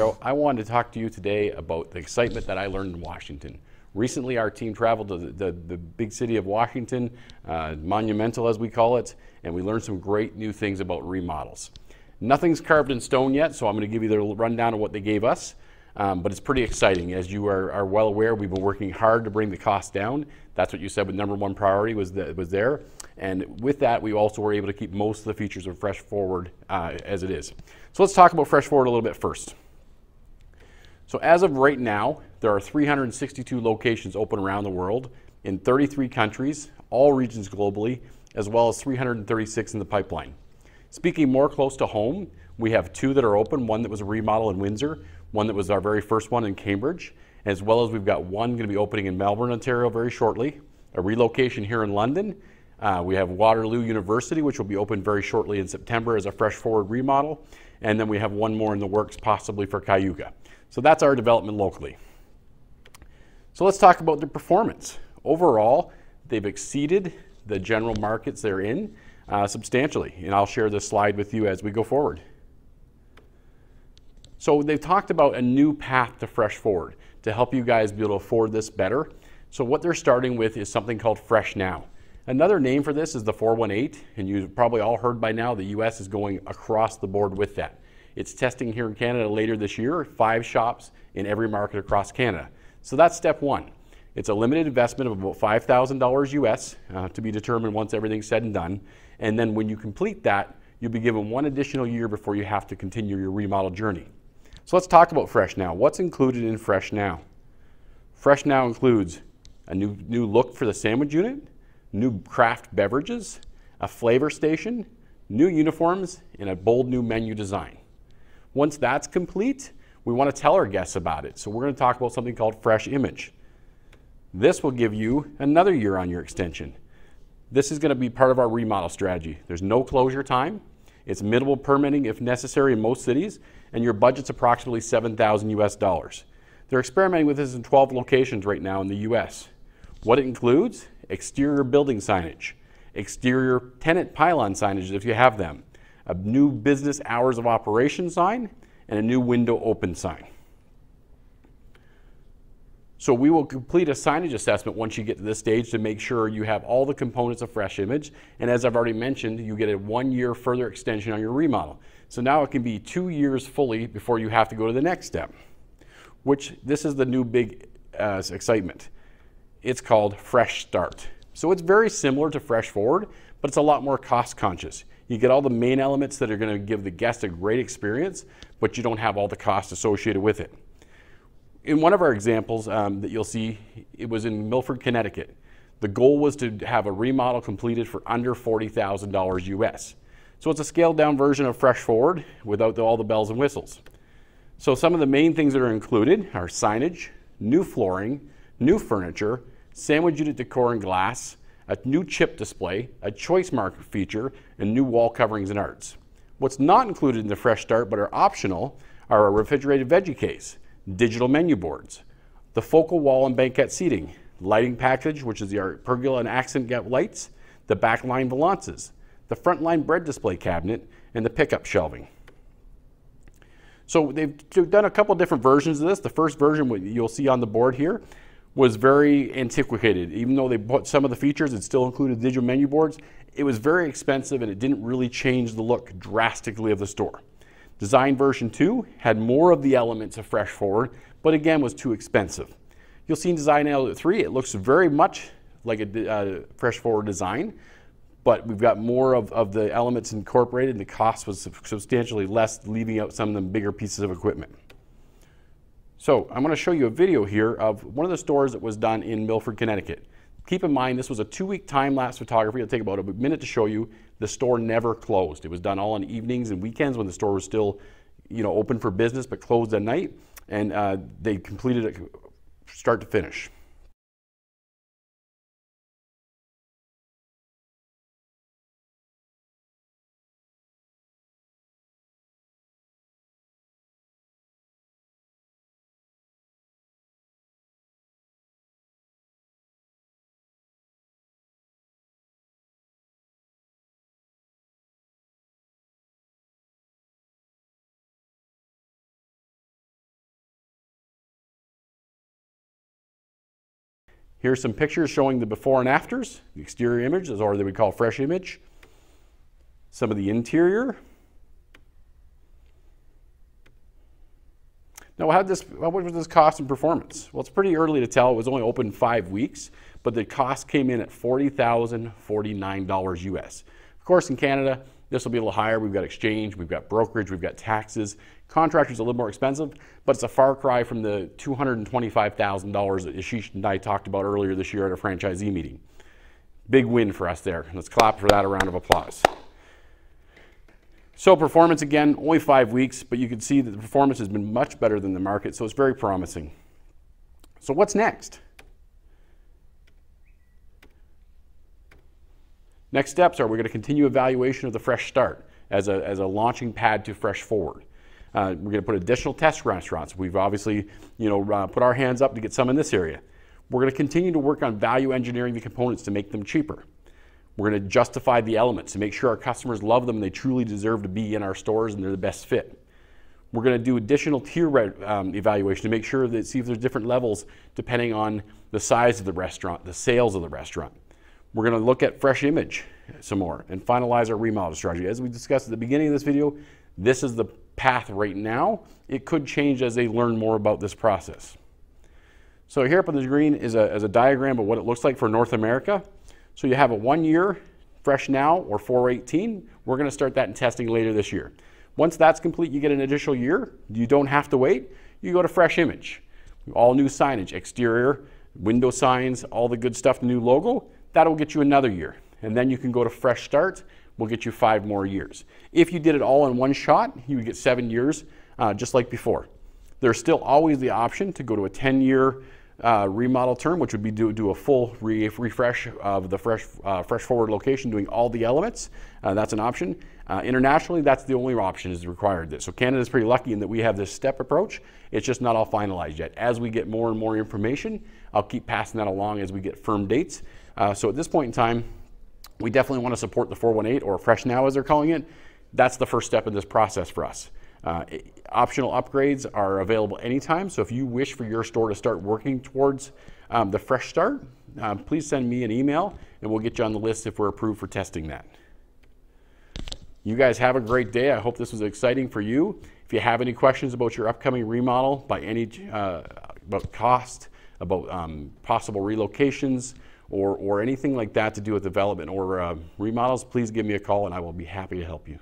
Ontario. I wanted to talk to you today about the excitement that I learned in Washington. Recently, our team traveled to the big city of Washington, monumental as we call it, and we learned some great new things about remodels. Nothing's carved in stone yet, so I'm going to give you the rundown of what they gave us, but it's pretty exciting. As you are well aware, we've been working hard to bring the cost down. That's what you said with number one priority was there. And with that, we also were able to keep most of the features of Fresh Forward as it is. So let's talk about Fresh Forward a little bit first. So as of right now, there are 362 locations open around the world in 33 countries, all regions globally, as well as 336 in the pipeline. Speaking more close to home, we have 2 that are open, one that was a remodel in Windsor, one that was our very first one in Cambridge, as well as we've got one going to be opening in Melbourne, Ontario very shortly, a relocation here in London. We have Waterloo University, which will be open very shortly in September as a Fresh Forward remodel, and then we have one more in the works possibly for Cayuga. So that's our development locally. So let's talk about the performance. Overall, they've exceeded the general markets they're in substantially, and I'll share this slide with you as we go forward. So they've talked about a new path to Fresh Forward to help you guys be able to afford this better. So what they're starting with is something called Fresh Now. Another name for this is the 418, and you've probably all heard by now the US is going across the board with that. It's testing here in Canada later this year, 5 shops in every market across Canada. So that's step one. It's a limited investment of about $5,000 US to be determined once everything's said and done. And then when you complete that, you'll be given 1 additional year before you have to continue your remodel journey. So let's talk about Fresh Now. What's included in Fresh Now? Fresh Now includes a new look for the sandwich unit, new craft beverages, a flavor station, new uniforms, and a bold new menu design. Once that's complete, we want to tell our guests about it. So we're going to talk about something called Fresh Image. This will give you another year on your extension. This is going to be part of our remodel strategy. There's no closure time. It's minimal permitting if necessary in most cities, and your budget's approximately $7,000 US. They're experimenting with this in 12 locations right now in the US. What it includes: exterior building signage, exterior tenant pylon signage if you have them, a new business hours of operation sign, and a new window open sign. So we will complete a signage assessment once you get to this stage to make sure you have all the components of Fresh Image. And as I've already mentioned, you get a 1-year further extension on your remodel. So now it can be 2 years fully before you have to go to the next step, which this is the new big excitement. It's called Fresh Start. So it's very similar to Fresh Forward, but it's a lot more cost conscious. You get all the main elements that are going to give the guest a great experience, but you don't have all the costs associated with it. In one of our examples that you'll see, it was in Milford, Connecticut. The goal was to have a remodel completed for under $40,000 US. So it's a scaled down version of Fresh Forward without all the bells and whistles. So some of the main things that are included are signage, new flooring, new furniture, sandwich unit decor and glass, a new chip display, a choice mark feature, and new wall coverings and arts. What's not included in the Fresh Start but are optional are a refrigerated veggie case, digital menu boards, the focal wall and banquette seating, lighting package, which is the pergola and accent lights, the backline valances, the frontline bread display cabinet, and the pickup shelving. So they've done a couple different versions of this. The first version, what you'll see on the board here, was very antiquated. Even though they put some of the features, it still included digital menu boards. It was very expensive and it didn't really change the look drastically of the store. Design version 2 had more of the elements of Fresh Forward, but again was too expensive. You'll see in Design Element 3, it looks very much like a Fresh Forward design, but we've got more of the elements incorporated and the cost was substantially less, leaving out some of the bigger pieces of equipment. So I'm going to show you a video here of one of the stores that was done in Milford, Connecticut. Keep in mind this was a 2-week time-lapse photography. It'll take about a minute to show you. The store never closed. It was done all on evenings and weekends when the store was still, open for business but closed at night, and they completed it start to finish. Here's some pictures showing the before and afters, the exterior image, or that we call fresh image. Some of the interior. Now, what was this cost and performance? Well, it's pretty early to tell. It was only open 5 weeks, but the cost came in at $40,049 US. Of course, in Canada, this will be a little higher. We've got exchange, we've got brokerage, we've got taxes. Contractor's a little more expensive, but it's a far cry from the $225,000 that Ashish and I talked about earlier this year at a franchisee meeting. Big win for us there. Let's clap for that, a round of applause. So performance, again, only 5 weeks, but you can see that the performance has been much better than the market, so it's very promising. So what's next? Next steps are we're going to continue evaluation of the Fresh Start as a launching pad to Fresh Forward. We're going to put additional test restaurants. We've obviously, put our hands up to get some in this area. We're going to continue to work on value engineering the components to make them cheaper. We're going to justify the elements to make sure our customers love them and they truly deserve to be in our stores and they're the best fit. We're going to do additional tier evaluation to make sure that see if there's different levels depending on the size of the restaurant, the sales of the restaurant. We're going to look at fresh image some more and finalize our remodel strategy. As we discussed at the beginning of this video, this is the path right now. It could change as they learn more about this process. So here up on the screen is a diagram of what it looks like for North America. So you have a 1 year Fresh Now or 418. We're going to start that in testing later this year. Once that's complete, you get an additional year. You don't have to wait. You go to Fresh Image. All new signage, exterior, window signs, all the good stuff, the new logo. That'll get you another year. And then you can go to Fresh Start. We'll get you 5 more years. If you did it all in one shot, you would get 7 years, just like before. There's still always the option to go to a 10-year remodel term, which would be do a full refresh of the Fresh Forward location, doing all the elements. That's an option. Internationally, that's the only option is required. So Canada's pretty lucky in that we have this step approach. It's just not all finalized yet. As we get more and more information, I'll keep passing that along as we get firm dates. So at this point in time, we definitely want to support the 418 or Fresh Now as they're calling it. That's the first step in this process for us. Optional upgrades are available anytime, so if you wish for your store to start working towards the Fresh Start, please send me an email and we'll get you on the list if we're approved for testing that. You guys have a great day. I hope this was exciting for you. If you have any questions about your upcoming remodel, about cost, about possible relocations, or anything like that to do with development or remodels, please give me a call and I will be happy to help you.